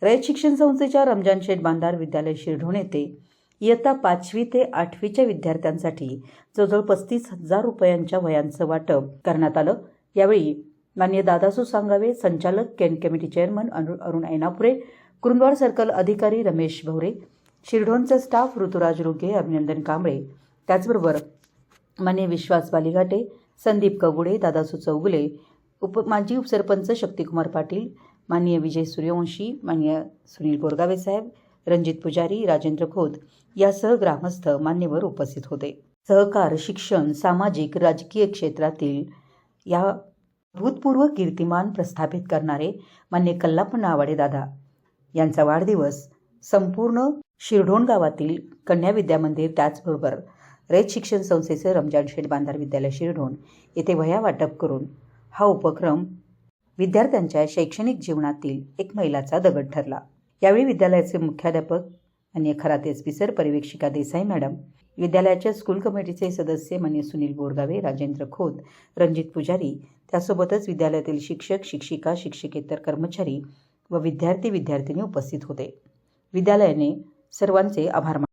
रयत शिक्षण संस्थेच्या रमजान शेठ बांधार विद्यालय शिरढोण येथे इयत्ता 5वी ते 8वीच्या विद्यार्थ्यांसाठी जवळजवळ 35,000 रुपयांच्या वह्यांचं वाटप करण्यात आलं। यावेळी माननीय दादासू सांगावे, संचालक केंद्र committee chairman Arun Ainapure, Kurundwad circle अधिकारी रमेश भवरे, शिरढोणचे स्टाफ ऋतुराज रुगे, अभिनंदन कांबळे, त्याचबरोबर माननीय विश्वास बालिघाटे, संदीप कवुडे, दादासू चौगुले, माजी उपसरपंच शक्तिकुमार पाटील, माननीय विजय सूर्यवंशी, माननीय सुनील गोरगावे साहेब, रणजित पुजारी, राजेंद्र खोत यासह ग्रामस्थ मान्यवर उपस्थित होते। सहकार, शिक्षण, सामाजिक, राजकीय क्षेत्रातील या भूतपूर्व कीर्तिमान प्रस्थापित करणारे मान्य कल्लापण्णा आवाडे दादा यांचा वाढदिवस संपूर्ण शिरढोण गावातील कन्या विद्या मंदिर, त्याचबरोबर रयत शिक्षण संस्थेचे रमजान शेठ बांधार विद्यालय शिरढोण येथे वह्या वाटप करून हा उपक्रम विद्यार्थ्यांच्या शैक्षणिक जीवनातील एक मैलाचा दगड ठरला। यावेळी विद्यालयाचे मुख्याध्यापक माननीय खराते एस.पी. सर, पर्यवेक्षिका देसाई मॅडम, विद्यालयाच्या स्कूल कमिटीचे सदस्य माननीय सुनील गोरगावे, राजेंद्र खोत, रणजित पुजारी, त्यासोबतच विद्यालयातील शिक्षक, शिक्षिका, शिक्षकेतर कर्मचारी व विद्यार्थी विद्यार्थिनी उपस्थित होते। विद्यालयाने सर्वांचे आभार मानले।